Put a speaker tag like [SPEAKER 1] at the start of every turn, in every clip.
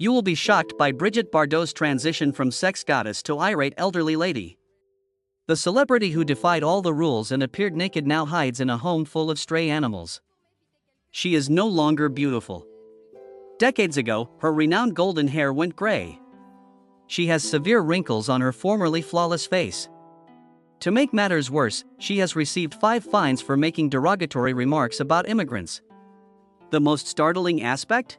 [SPEAKER 1] You will be shocked by Brigitte Bardot's transition from sex goddess to irate elderly lady. The celebrity who defied all the rules and appeared naked now hides in a home full of stray animals. She is no longer beautiful. Decades ago, her renowned golden hair went gray. She has severe wrinkles on her formerly flawless face. To make matters worse, she has received 5 fines for making derogatory remarks about immigrants. The most startling aspect?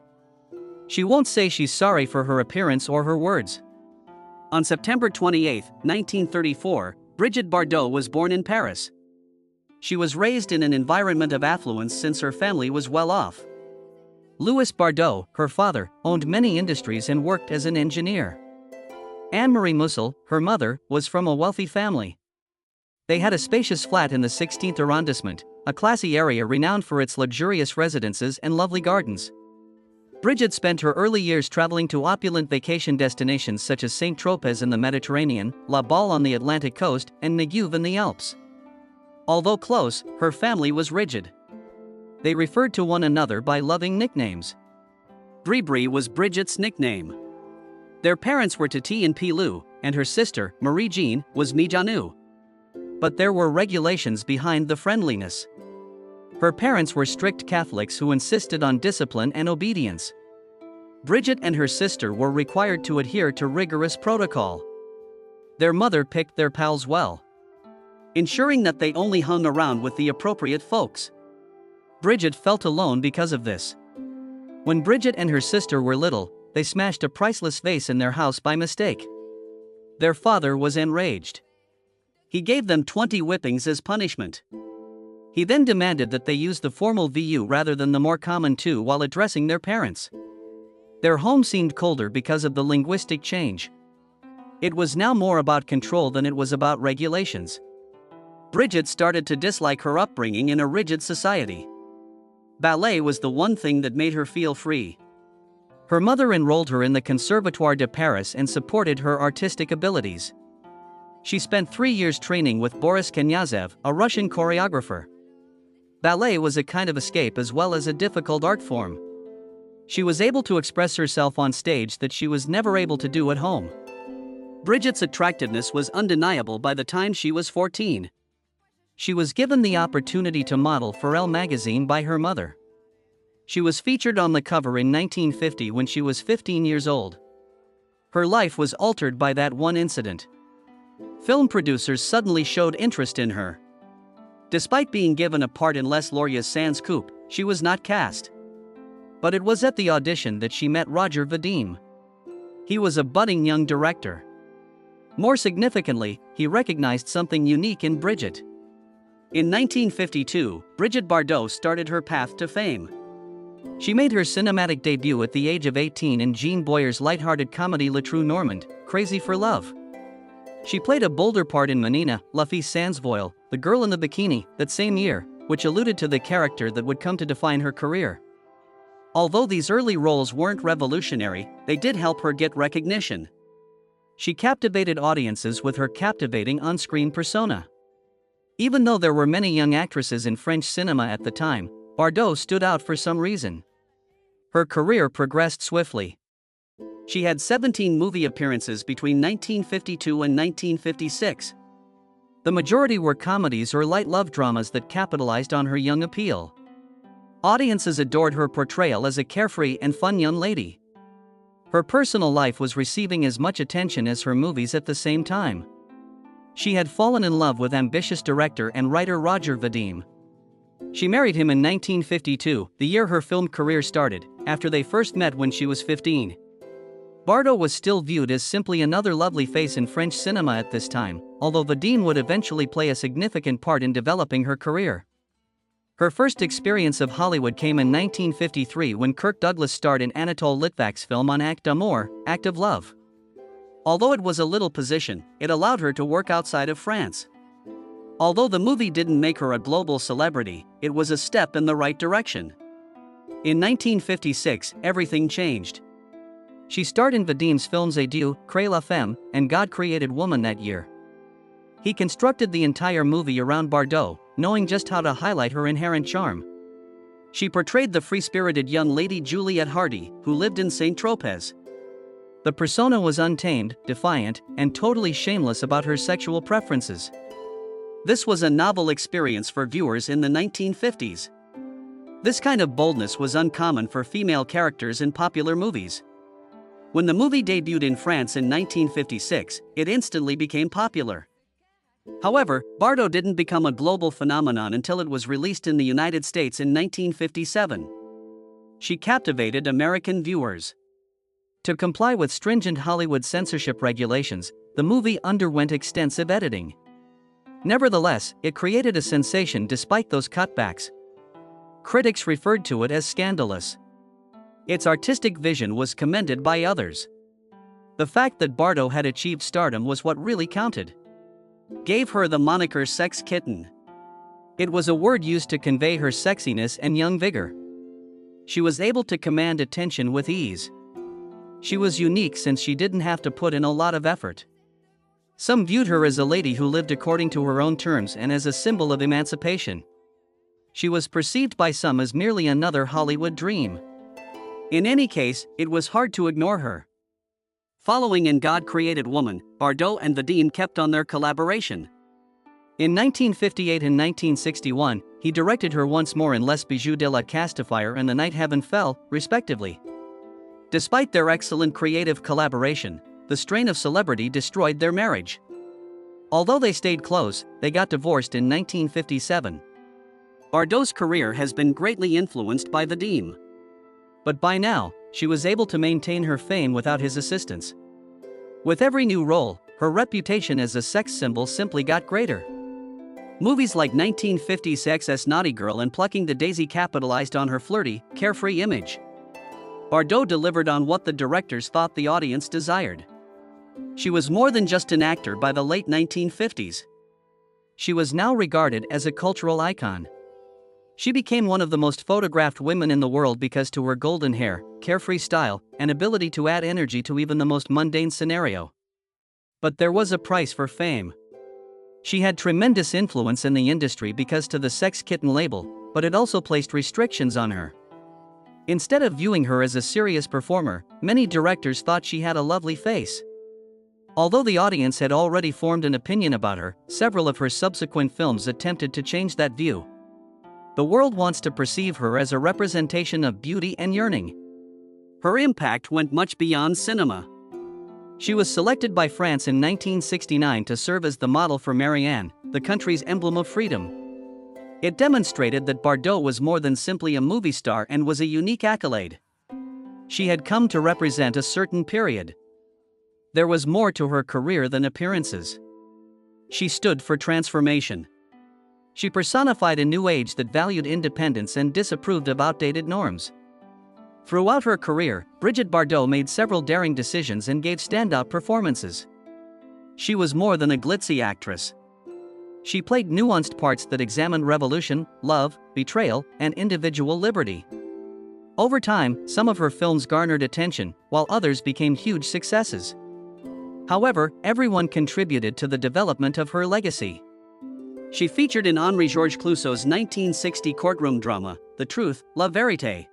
[SPEAKER 1] She won't say she's sorry for her appearance or her words. On September 28, 1934, Brigitte Bardot was born in Paris. She was raised in an environment of affluence since her family was well off. Louis Bardot, her father, owned many industries and worked as an engineer. Anne-Marie Mussel, her mother, was from a wealthy family. They had a spacious flat in the 16th arrondissement, a classy area renowned for its luxurious residences and lovely gardens. Brigitte spent her early years traveling to opulent vacation destinations such as Saint-Tropez in the Mediterranean, La Baule on the Atlantic coast, and Néguve in the Alps. Although close, her family was rigid. They referred to one another by loving nicknames. Bri was Brigitte's nickname. Their parents were Titi and Pilou, and her sister, Marie-Jeanne, was Mijanu. But there were regulations behind the friendliness. Her parents were strict Catholics who insisted on discipline and obedience. Brigitte and her sister were required to adhere to rigorous protocol. Their mother picked their pals well, ensuring that they only hung around with the appropriate folks. Brigitte felt alone because of this. When Brigitte and her sister were little, they smashed a priceless vase in their house by mistake. Their father was enraged. He gave them 20 whippings as punishment. He then demanded that they use the formal VU rather than the more common tu while addressing their parents. Their home seemed colder because of the linguistic change. It was now more about control than it was about regulations. Brigitte started to dislike her upbringing in a rigid society. Ballet was the one thing that made her feel free. Her mother enrolled her in the Conservatoire de Paris and supported her artistic abilities. She spent 3 years training with Boris Knyazev, a Russian choreographer. Ballet was a kind of escape as well as a difficult art form. She was able to express herself on stage that she was never able to do at home. Brigitte's attractiveness was undeniable by the time she was 14. She was given the opportunity to model for Elle magazine by her mother. She was featured on the cover in 1950 when she was 15 years old. Her life was altered by that one incident. Film producers suddenly showed interest in her. Despite being given a part in Les Lauriers Sans Coupe, she was not cast. But it was at the audition that she met Roger Vadim. He was a budding young director. More significantly, he recognized something unique in Brigitte. In 1952, Brigitte Bardot started her path to fame. She made her cinematic debut at the age of 18 in Jean Boyer's lighthearted comedy Le Trou Normand, Crazy for Love. She played a bolder part in Menina, La Fille Sans Voile, The Girl in the Bikini, that same year, which alluded to the character that would come to define her career. Although these early roles weren't revolutionary, they did help her get recognition. She captivated audiences with her captivating on-screen persona. Even though there were many young actresses in French cinema at the time, Bardot stood out for some reason. Her career progressed swiftly. She had 17 movie appearances between 1952 and 1956. The majority were comedies or light love dramas that capitalized on her young appeal. Audiences adored her portrayal as a carefree and fun young lady. Her personal life was receiving as much attention as her movies at the same time. She had fallen in love with ambitious director and writer Roger Vadim. She married him in 1952, the year her film career started, after they first met when she was 15. Bardot was still viewed as simply another lovely face in French cinema at this time, although Vadim would eventually play a significant part in developing her career. Her first experience of Hollywood came in 1953 when Kirk Douglas starred in Anatole Litvak's film Un Acte d'Amour, Act of Love. Although it was a little position, it allowed her to work outside of France. Although the movie didn't make her a global celebrity, it was a step in the right direction. In 1956, everything changed. She starred in Vadim's films Adieu, Crée la Femme, and God Created Woman that year. He constructed the entire movie around Bardot, knowing just how to highlight her inherent charm. She portrayed the free-spirited young lady Juliette Hardy, who lived in Saint-Tropez. The persona was untamed, defiant, and totally shameless about her sexual preferences. This was a novel experience for viewers in the 1950s. This kind of boldness was uncommon for female characters in popular movies. When the movie debuted in France in 1956, it instantly became popular. However, Bardot didn't become a global phenomenon until it was released in the United States in 1957. She captivated American viewers. To comply with stringent Hollywood censorship regulations, the movie underwent extensive editing. Nevertheless, it created a sensation despite those cutbacks. Critics referred to it as scandalous. Its artistic vision was commended by others. The fact that Bardot had achieved stardom was what really counted. Gave her the moniker Sex Kitten. It was a word used to convey her sexiness and young vigor. She was able to command attention with ease. She was unique since she didn't have to put in a lot of effort. Some viewed her as a lady who lived according to her own terms and as a symbol of emancipation. She was perceived by some as merely another Hollywood dream. In any case, it was hard to ignore her. Following in God Created Woman, Bardot and the Dean kept on their collaboration. In 1958 and 1961, he directed her once more in Les Bijoux de la Castafiore and The Night Heaven Fell, respectively. Despite their excellent creative collaboration, the strain of celebrity destroyed their marriage. Although they stayed close, they got divorced in 1957. Bardot's career has been greatly influenced by the Dean. But by now, she was able to maintain her fame without his assistance. With every new role, her reputation as a sex symbol simply got greater. Movies like 1950's XS Naughty Girl and Plucking the Daisy capitalized on her flirty, carefree image. Bardot delivered on what the directors thought the audience desired. She was more than just an actor by the late 1950s. She was now regarded as a cultural icon. She became one of the most photographed women in the world because to her golden hair, carefree style, and ability to add energy to even the most mundane scenario. But there was a price for fame. She had tremendous influence in the industry because to the Sex Kitten label, but it also placed restrictions on her. Instead of viewing her as a serious performer, many directors thought she had a lovely face. Although the audience had already formed an opinion about her, several of her subsequent films attempted to change that view. The world wants to perceive her as a representation of beauty and yearning. Her impact went much beyond cinema. She was selected by France in 1969 to serve as the model for Marianne, the country's emblem of freedom. It demonstrated that Bardot was more than simply a movie star and was a unique accolade. She had come to represent a certain period. There was more to her career than appearances. She stood for transformation. She personified a new age that valued independence and disapproved of outdated norms. Throughout her career, Brigitte Bardot made several daring decisions and gave standout performances. She was more than a glitzy actress. She played nuanced parts that examined revolution, love, betrayal, and individual liberty. Over time, some of her films garnered attention, while others became huge successes. However, everyone contributed to the development of her legacy. She featured in Henri Georges Clouzot's 1960 courtroom drama, The Truth, La Vérité.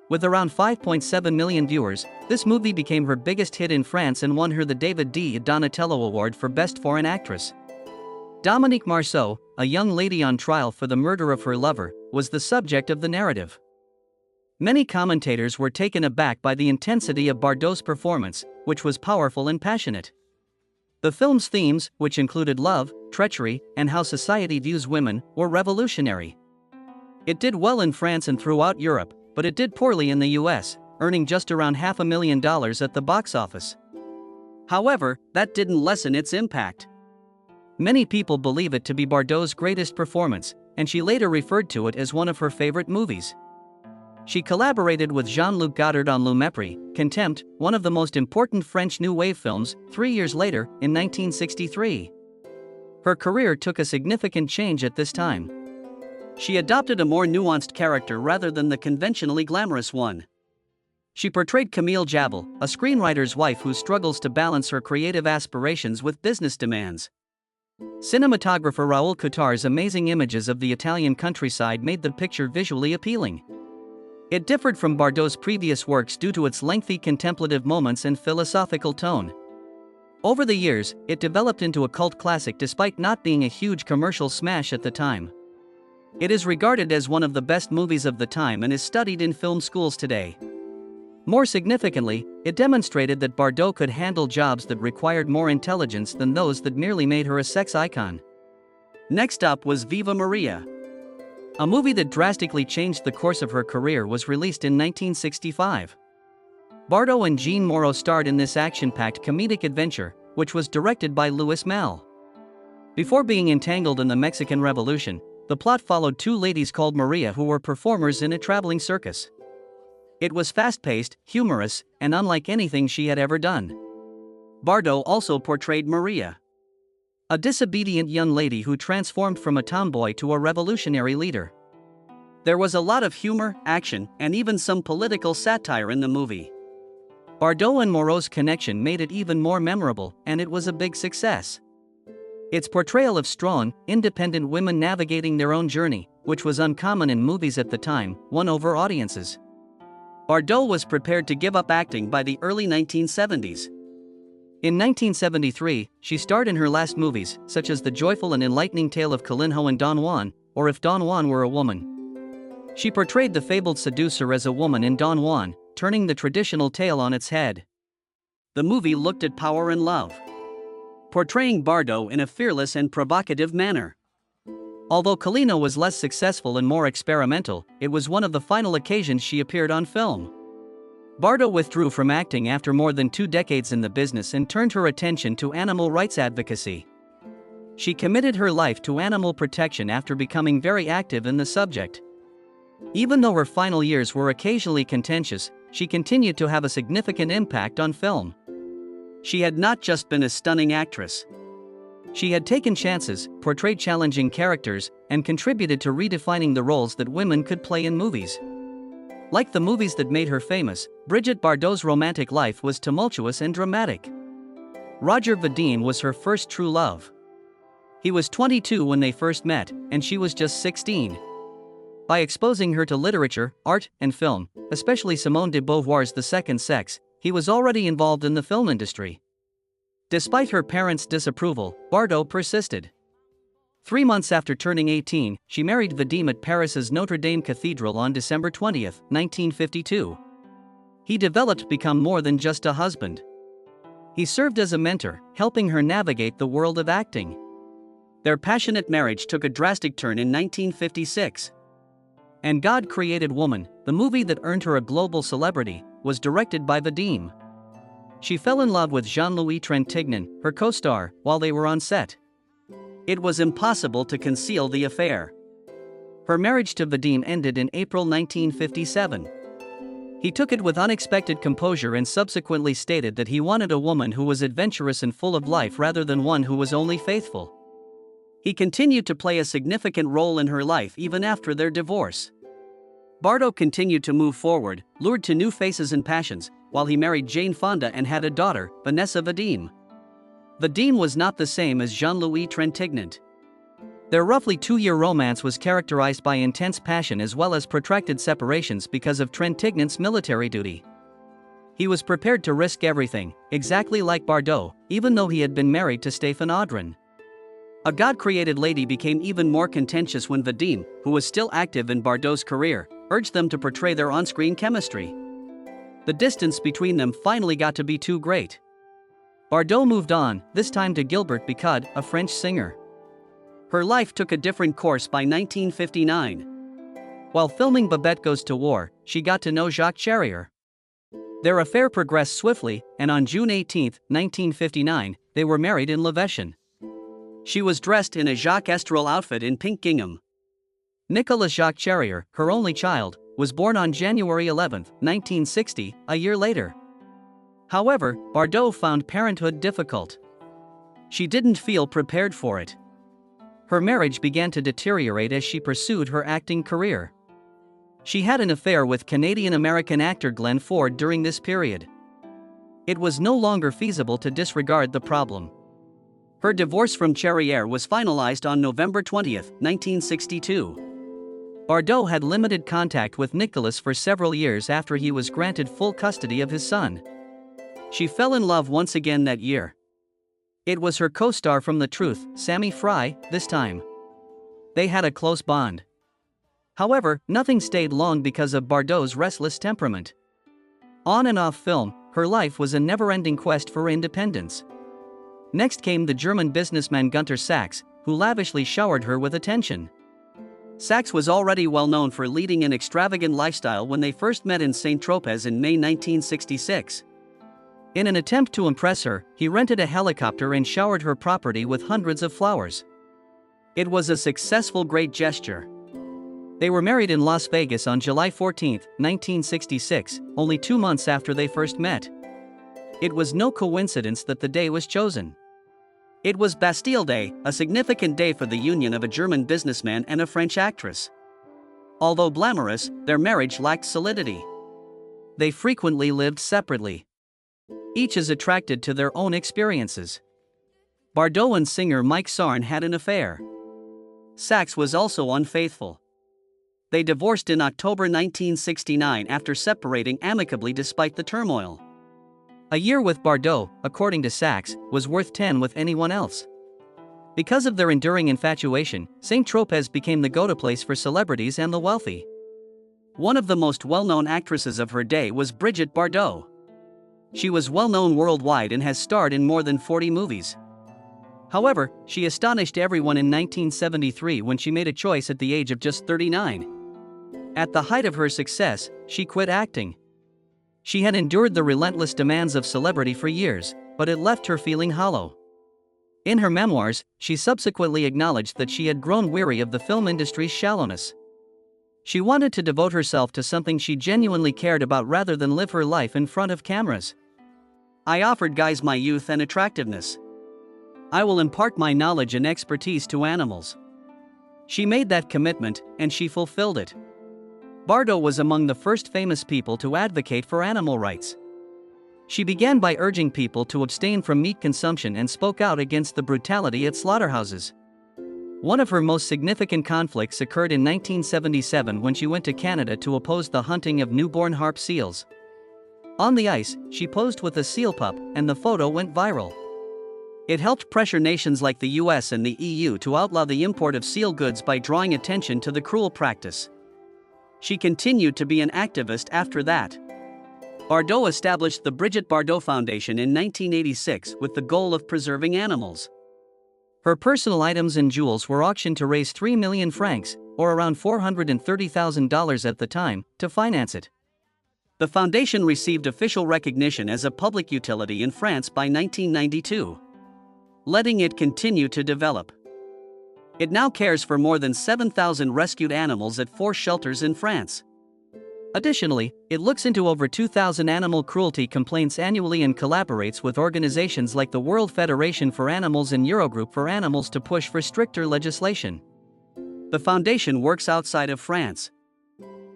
[SPEAKER 1] With around 5.7 million viewers, this movie became her biggest hit in France and won her the David D. Donatello Award for Best Foreign Actress. Dominique Marceau, a young lady on trial for the murder of her lover, was the subject of the narrative. Many commentators were taken aback by the intensity of Bardot's performance, which was powerful and passionate. The film's themes, which included love, treachery, and how society views women, were revolutionary. It did well in France and throughout Europe, but it did poorly in the US, earning just around $500,000 at the box office. However, that didn't lessen its impact. Many people believe it to be Bardot's greatest performance, and she later referred to it as one of her favorite movies. She collaborated with Jean-Luc Godard on Le Mépris, Contempt, one of the most important French New Wave films, 3 years later, in 1963. Her career took a significant change at this time. She adopted a more nuanced character rather than the conventionally glamorous one. She portrayed Camille Javel, a screenwriter's wife who struggles to balance her creative aspirations with business demands. Cinematographer Raoul Coutar's amazing images of the Italian countryside made the picture visually appealing. It differed from Bardot's previous works due to its lengthy contemplative moments and philosophical tone. Over the years, it developed into a cult classic despite not being a huge commercial smash at the time. It is regarded as one of the best movies of the time and is studied in film schools today. More significantly, it demonstrated that Bardot could handle jobs that required more intelligence than those that merely made her a sex icon. Next up was Viva Maria. A movie that drastically changed the course of her career was released in 1965. Bardot and Jean Moreau starred in this action-packed comedic adventure, which was directed by Louis Malle. Before being entangled in the Mexican Revolution, the plot followed two ladies called Maria who were performers in a traveling circus. It was fast-paced, humorous, and unlike anything she had ever done. Bardot also portrayed Maria, a disobedient young lady who transformed from a tomboy to a revolutionary leader. There was a lot of humor, action, and even some political satire in the movie. Bardot and Moreau's connection made it even more memorable, and it was a big success. Its portrayal of strong, independent women navigating their own journey, which was uncommon in movies at the time, won over audiences. Bardot was prepared to give up acting by the early 1970s. In 1973, she starred in her last movies, such as The Joyful and Enlightening Tale of Colinho and Don Juan, or If Don Juan Were a Woman. She portrayed the fabled seducer as a woman in Don Juan, turning the traditional tale on its head. The movie looked at power and love, portraying Bardot in a fearless and provocative manner. Although Colinho was less successful and more experimental, it was one of the final occasions she appeared on film. Bardot withdrew from acting after more than 2 decades in the business and turned her attention to animal rights advocacy. She committed her life to animal protection after becoming very active in the subject. Even though her final years were occasionally contentious, she continued to have a significant impact on film. She had not just been a stunning actress. She had taken chances, portrayed challenging characters, and contributed to redefining the roles that women could play in movies. Like the movies that made her famous, Brigitte Bardot's romantic life was tumultuous and dramatic. Roger Vadim was her first true love. He was 22 when they first met, and she was just 16. By exposing her to literature, art, and film, especially Simone de Beauvoir's The Second Sex, he was already involved in the film industry. Despite her parents' disapproval, Bardot persisted. 3 months after turning 18, she married Vadim at Paris's Notre Dame Cathedral on December 20, 1952. He developed to become more than just a husband. He served as a mentor, helping her navigate the world of acting. Their passionate marriage took a drastic turn in 1956. And God Created Woman, the movie that earned her a global celebrity, was directed by Vadim. She fell in love with Jean-Louis Trintignant, her co-star, while they were on set. It was impossible to conceal the affair. Her marriage to Vadim ended in April 1957. He took it with unexpected composure and subsequently stated that he wanted a woman who was adventurous and full of life rather than one who was only faithful. He continued to play a significant role in her life even after their divorce. Bardot continued to move forward, lured to new faces and passions, while he married Jane Fonda and had a daughter, Vanessa Vadim. Vadim was not the same as Jean-Louis Trintignant. Their roughly 2-year romance was characterized by intense passion as well as protracted separations because of Trintignant's military duty. He was prepared to risk everything, exactly like Bardot, even though he had been married to Stéphane Audran. A God-Created Lady became even more contentious when Vadim, who was still active in Bardot's career, urged them to portray their on-screen chemistry. The distance between them finally got to be too great. Bardot moved on, this time to Gilbert Bécaud, a French singer. Her life took a different course by 1959. While filming Babette Goes to War, she got to know Jacques Charrier. Their affair progressed swiftly, and on June 18, 1959, they were married in Levechin. She was dressed in a Jacques Estrel outfit in pink gingham. Nicolas Jacques Charrier, her only child, was born on January 11, 1960, a year later. However, Bardot found parenthood difficult. She didn't feel prepared for it. Her marriage began to deteriorate as she pursued her acting career. She had an affair with Canadian-American actor Glenn Ford during this period. It was no longer feasible to disregard the problem. Her divorce from Charrier was finalized on November 20, 1962. Bardot had limited contact with Nicolas for several years after he was granted full custody of his son. She fell in love once again that year. It was her co-star from The Truth, Sammy Fry, this time. They had a close bond. However, nothing stayed long because of Bardot's restless temperament. On and off film, her life was a never-ending quest for independence. Next came the German businessman Gunter Sachs, who lavishly showered her with attention. Sachs was already well known for leading an extravagant lifestyle when they first met in Saint-Tropez in May 1966. In an attempt to impress her, he rented a helicopter and showered her property with hundreds of flowers. It was a successful, great gesture. They were married in Las Vegas on July 14, 1966, only 2 months after they first met. It was no coincidence that the day was chosen. It was Bastille Day, a significant day for the union of a German businessman and a French actress. Although glamorous, their marriage lacked solidity. They frequently lived separately. Each is attracted to their own experiences. Bardot and singer Mike Sarn had an affair. Sachs was also unfaithful. They divorced in October 1969 after separating amicably despite the turmoil. A year with Bardot, according to Sachs, was worth 10 with anyone else. Because of their enduring infatuation, Saint-Tropez became the go-to place for celebrities and the wealthy. One of the most well-known actresses of her day was Brigitte Bardot. She was well-known worldwide and has starred in more than 40 movies. However, she astonished everyone in 1973 when she made a choice at the age of just 39. At the height of her success, she quit acting. She had endured the relentless demands of celebrity for years, but it left her feeling hollow. In her memoirs, she subsequently acknowledged that she had grown weary of the film industry's shallowness. She wanted to devote herself to something she genuinely cared about rather than live her life in front of cameras. "I offered guys my youth and attractiveness. I will impart my knowledge and expertise to animals." She made that commitment, and she fulfilled it. Bardot was among the first famous people to advocate for animal rights. She began by urging people to abstain from meat consumption and spoke out against the brutality at slaughterhouses. One of her most significant conflicts occurred in 1977 when she went to Canada to oppose the hunting of newborn harp seals. On the ice, she posed with a seal pup, and the photo went viral. It helped pressure nations like the US and the EU to outlaw the import of seal goods by drawing attention to the cruel practice. She continued to be an activist after that. Bardot established the Brigitte Bardot Foundation in 1986 with the goal of preserving animals. Her personal items and jewels were auctioned to raise 3 million francs, or around $430,000 at the time, to finance it. The foundation received official recognition as a public utility in France by 1992, letting it continue to develop. It now cares for more than 7,000 rescued animals at 4 shelters in France. Additionally, it looks into over 2,000 animal cruelty complaints annually and collaborates with organizations like the World Federation for Animals and Eurogroup for Animals to push for stricter legislation. The foundation works outside of France.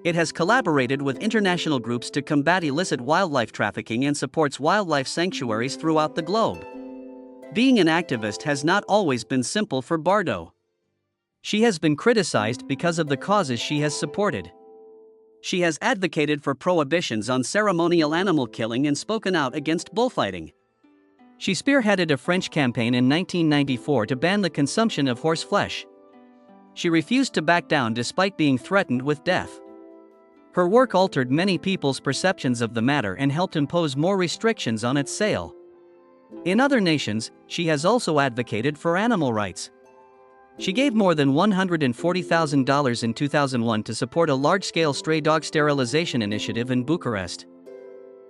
[SPEAKER 1] It has collaborated with international groups to combat illicit wildlife trafficking and supports wildlife sanctuaries throughout the globe. Being an activist has not always been simple for Bardot. She has been criticized because of the causes she has supported. She has advocated for prohibitions on ceremonial animal killing and spoken out against bullfighting. She spearheaded a French campaign in 1994 to ban the consumption of horse flesh. She refused to back down despite being threatened with death. Her work altered many people's perceptions of the matter and helped impose more restrictions on its sale. In other nations, she has also advocated for animal rights. She gave more than $140,000 in 2001 to support a large-scale stray dog sterilization initiative in Bucharest.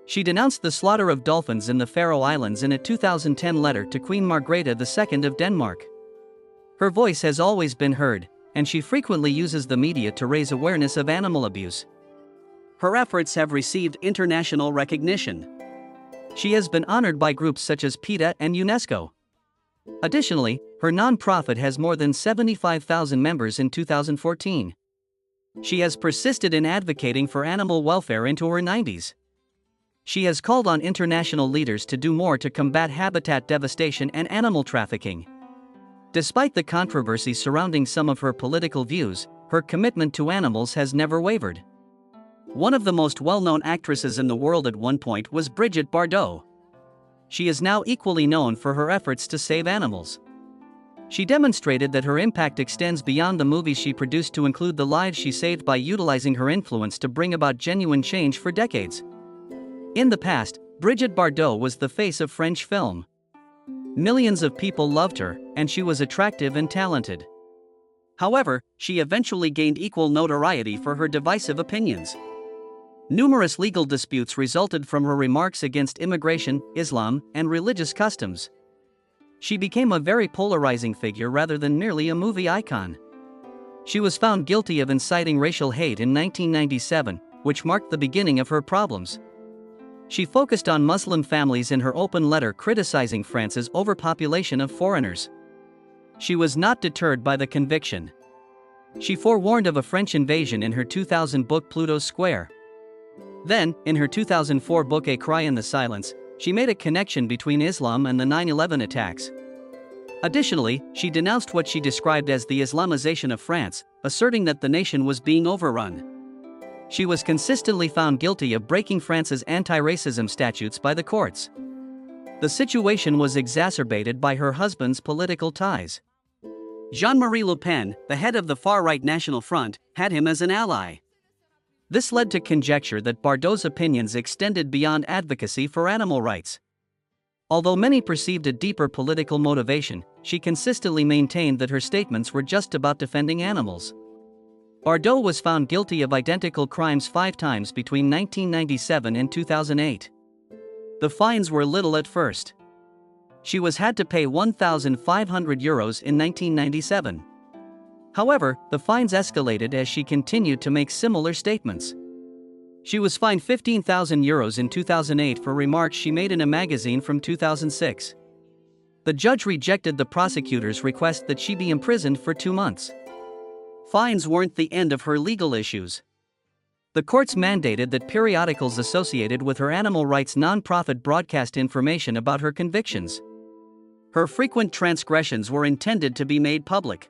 [SPEAKER 1] She denounced the slaughter of dolphins in the Faroe Islands in a 2010 letter to Queen Margrethe II of Denmark. Her voice has always been heard, and she frequently uses the media to raise awareness of animal abuse. Her efforts have received international recognition. She has been honored by groups such as PETA and UNESCO. Additionally, her non-profit has more than 75,000 members in 2014. She has persisted in advocating for animal welfare into her 90s. She has called on international leaders to do more to combat habitat devastation and animal trafficking. Despite the controversy surrounding some of her political views, her commitment to animals has never wavered. One of the most well-known actresses in the world at one point was Brigitte Bardot. She is now equally known for her efforts to save animals. She demonstrated that her impact extends beyond the movies she produced to include the lives she saved by utilizing her influence to bring about genuine change for decades. In the past, Brigitte Bardot was the face of French film. Millions of people loved her, and she was attractive and talented. However, she eventually gained equal notoriety for her divisive opinions. Numerous legal disputes resulted from her remarks against immigration, Islam, and religious customs. She became a very polarizing figure rather than merely a movie icon. She was found guilty of inciting racial hate in 1997, which marked the beginning of her problems. She focused on Muslim families in her open letter criticizing France's overpopulation of foreigners. She was not deterred by the conviction. She forewarned of a French invasion in her 2000 book Pluto's Square. Then, in her 2004 book A Cry in the Silence, she made a connection between Islam and the 9/11 attacks. Additionally, she denounced what she described as the Islamization of France, asserting that the nation was being overrun. She was consistently found guilty of breaking France's anti-racism statutes by the courts. The situation was exacerbated by her husband's political ties. Jean-Marie Le Pen, the head of the far-right National Front, had him as an ally. This led to conjecture that Bardot's opinions extended beyond advocacy for animal rights. Although many perceived a deeper political motivation, she consistently maintained that her statements were just about defending animals. Bardot was found guilty of identical crimes 5 times between 1997 and 2008. The fines were little at first. She was had to pay €1,500 in 1997. However, the fines escalated as she continued to make similar statements. She was fined €15,000 in 2008 for remarks she made in a magazine from 2006. The judge rejected the prosecutor's request that she be imprisoned for 2 months. Fines weren't the end of her legal issues. The courts mandated that periodicals associated with her animal rights nonprofit broadcast information about her convictions. Her frequent transgressions were intended to be made public.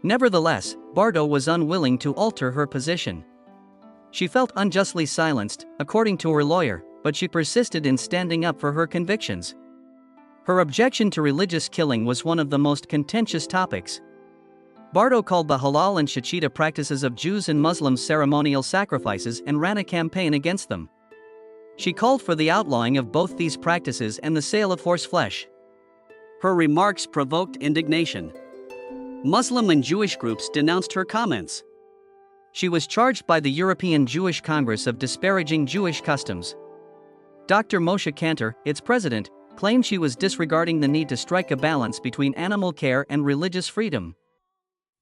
[SPEAKER 1] Nevertheless, Bardot was unwilling to alter her position. She felt unjustly silenced, according to her lawyer, but she persisted in standing up for her convictions. Her objection to religious killing was one of the most contentious topics. Bardot called the halal and shachita practices of Jews and Muslims ceremonial sacrifices and ran a campaign against them. She called for the outlawing of both these practices and the sale of horse flesh. Her remarks provoked indignation. Muslim and Jewish groups denounced her comments. She was charged by the European Jewish Congress of disparaging Jewish customs. Dr. Moshe Kantor, its president, claimed she was disregarding the need to strike a balance between animal care and religious freedom.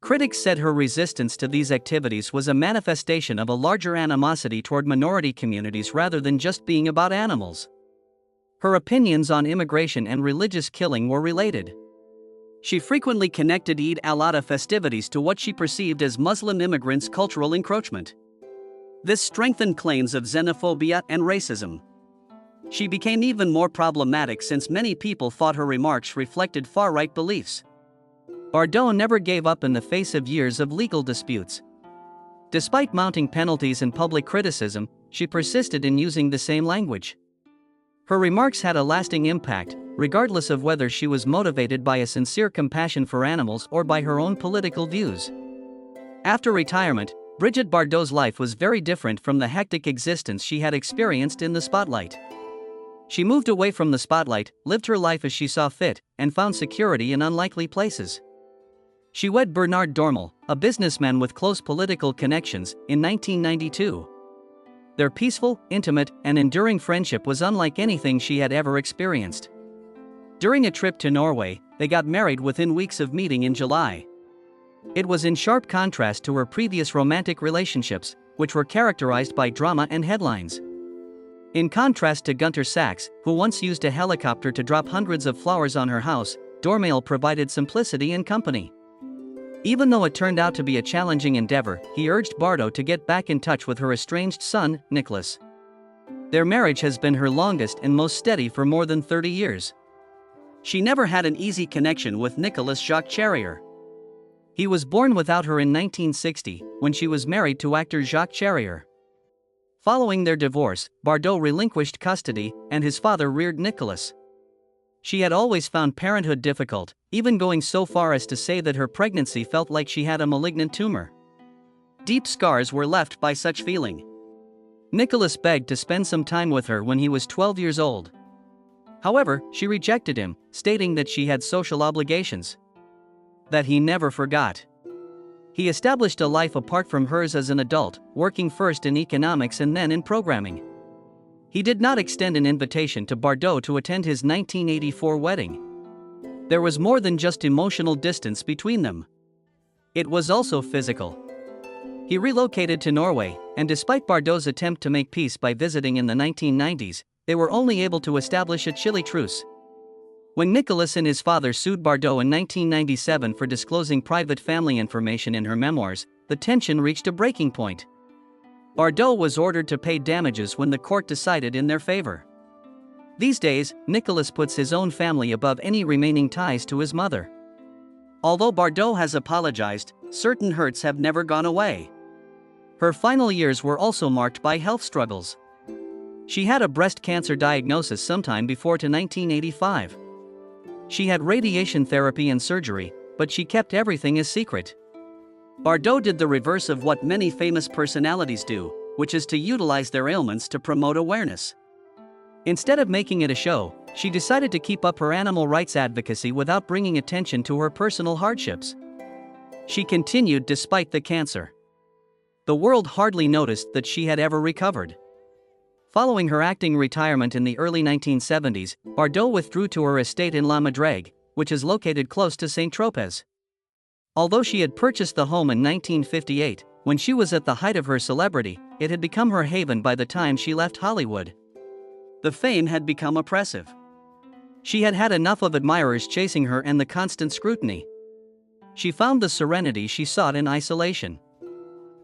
[SPEAKER 1] Critics said her resistance to these activities was a manifestation of a larger animosity toward minority communities rather than just being about animals. Her opinions on immigration and religious killing were related. She frequently connected Eid al-Adha festivities to what she perceived as Muslim immigrants' cultural encroachment. This strengthened claims of xenophobia and racism. She became even more problematic since many people thought her remarks reflected far-right beliefs. Bardot never gave up in the face of years of legal disputes. Despite mounting penalties and public criticism, she persisted in using the same language. Her remarks had a lasting impact, regardless of whether she was motivated by a sincere compassion for animals or by her own political views. After retirement, Brigitte Bardot's life was very different from the hectic existence she had experienced in the spotlight. She moved away from the spotlight, lived her life as she saw fit, and found security in unlikely places. She wed Bernard Dormel, a businessman with close political connections, in 1992. Their peaceful, intimate, and enduring friendship was unlike anything she had ever experienced. During a trip to Norway, they got married within weeks of meeting in July. It was in sharp contrast to her previous romantic relationships, which were characterized by drama and headlines. In contrast to Gunter Sachs, who once used a helicopter to drop hundreds of flowers on her house, Dormel provided simplicity and company. Even though it turned out to be a challenging endeavor, he urged Bardot to get back in touch with her estranged son, Nicholas. Their marriage has been her longest and most steady for more than 30 years. She never had an easy connection with Nicolas Jacques Charrier. He was born without her in 1960, when she was married to actor Jacques Charrier. Following their divorce, Bardot relinquished custody, and his father reared Nicolas. She had always found parenthood difficult, even going so far as to say that her pregnancy felt like she had a malignant tumor. Deep scars were left by such feeling. Nicolas begged to spend some time with her when he was 12 years old. However, she rejected him, stating that she had social obligations that he never forgot. He established a life apart from hers as an adult, working first in economics and then in programming. He did not extend an invitation to Bardot to attend his 1984 wedding. There was more than just emotional distance between them. It was also physical. He relocated to Norway, and despite Bardot's attempt to make peace by visiting in the 1990s, they were only able to establish a chilly truce. When Nicolas and his father sued Bardot in 1997 for disclosing private family information in her memoirs, the tension reached a breaking point. Bardot was ordered to pay damages when the court decided in their favor. These days, Nicolas puts his own family above any remaining ties to his mother. Although Bardot has apologized, certain hurts have never gone away. Her final years were also marked by health struggles. She had a breast cancer diagnosis sometime before to 1985. She had radiation therapy and surgery, but she kept everything a secret. Bardot did the reverse of what many famous personalities do, which is to utilize their ailments to promote awareness. Instead of making it a show, she decided to keep up her animal rights advocacy without bringing attention to her personal hardships. She continued despite the cancer. The world hardly noticed that she had ever recovered. Following her acting retirement in the early 1970s, Bardot withdrew to her estate in La Madrigue, which is located close to Saint-Tropez. Although she had purchased the home in 1958, when she was at the height of her celebrity, it had become her haven by the time she left Hollywood. The fame had become oppressive. She had had enough of admirers chasing her and the constant scrutiny. She found the serenity she sought in isolation.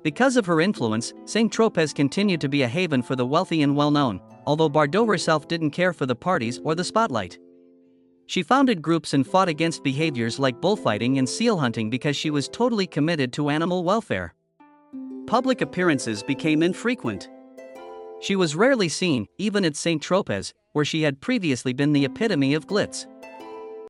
[SPEAKER 1] Because of her influence, Saint-Tropez continued to be a haven for the wealthy and well-known, although Bardot herself didn't care for the parties or the spotlight. She founded groups and fought against behaviors like bullfighting and seal hunting because she was totally committed to animal welfare. Public appearances became infrequent. She was rarely seen, even at Saint-Tropez, where she had previously been the epitome of glitz.